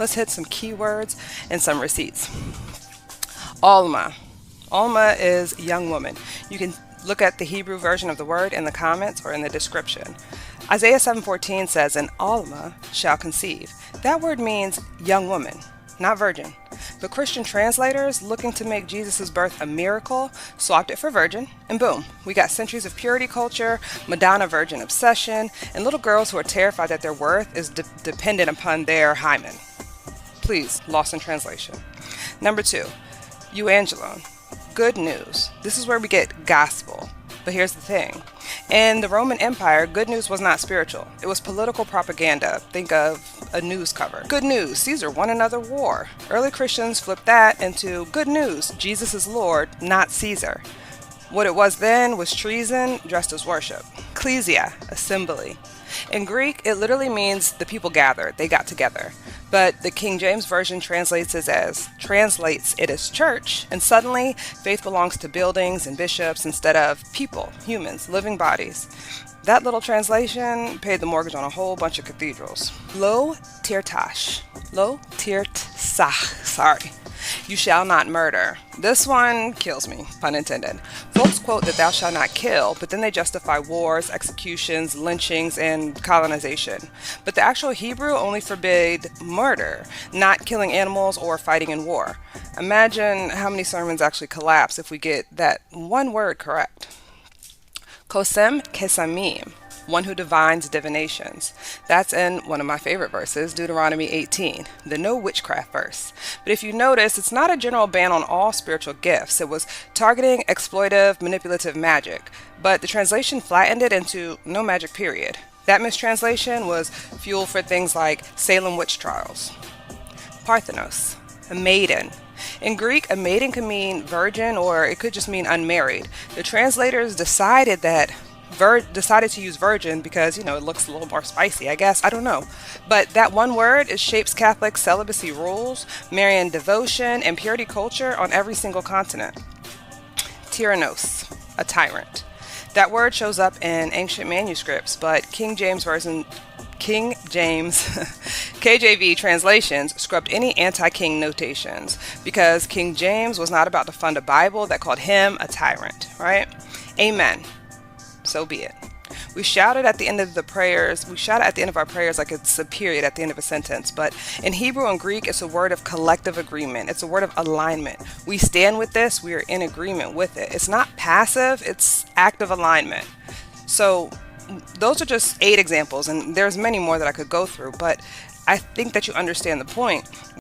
Let's hit some keywords and some receipts. Alma. Alma is young woman. You can look at the Hebrew version of the word in the comments or in the description. Isaiah 7:14 says, "An Alma shall conceive." That word means young woman, not virgin. But Christian translators, looking to make Jesus' birth a miracle, swapped it for virgin, and boom, we got centuries of purity culture, Madonna virgin obsession, and little girls who are terrified that their worth is dependent upon their hymen. Please, lost in translation. Number 2, euangelon, good news. This is where we get gospel. But here's the thing. In the Roman Empire, good news was not spiritual. It was political propaganda. Think of a news cover. Good news, Caesar won another war. Early Christians flipped that into good news, Jesus is Lord, not Caesar. What it was then was treason dressed as worship. Ecclesia, assembly. In Greek, it literally means the people gathered, they got together. But the King James Version translates it as church, and suddenly faith belongs to buildings and bishops instead of people, humans, living bodies. That little translation paid the mortgage on a whole bunch of cathedrals. Lo tirtash. Lo tirtsach. Sorry. You shall not murder. This one kills me, pun intended. Folks quote that thou shalt not kill, but then they justify wars, executions, lynchings, and colonization. But the actual Hebrew only forbade murder, not killing animals or fighting in war. Imagine how many sermons actually collapse if we get that one word correct. Kosem kesamim, one who divines divinations. That's in one of my favorite verses, Deuteronomy 18, the no witchcraft verse. But if you notice, it's not a general ban on all spiritual gifts. It was targeting exploitive, manipulative magic. But the translation flattened it into no magic period. That mistranslation was fuel for things like Salem witch trials. Parthenos, a maiden. In Greek, a maiden can mean virgin or it could just mean unmarried. The translators decided to use virgin because, it looks a little more spicy, I guess. I don't know. But that one word, it shapes Catholic celibacy rules, Marian devotion, and purity culture on every single continent. Tyrannos, a tyrant. That word shows up in ancient manuscripts, but King James, KJV translations scrubbed any anti-king notations because King James was not about to fund a Bible that called him a tyrant, right? Amen. So be it. We shout it at the end of the prayers. We shout it at the end of our prayers like it's a period at the end of a sentence. But in Hebrew and Greek, it's a word of collective agreement. It's a word of alignment. We stand with this. We are in agreement with it. It's not passive. It's active alignment. So those are just 8 examples, and there's many more that I could go through. But I think that you understand the point.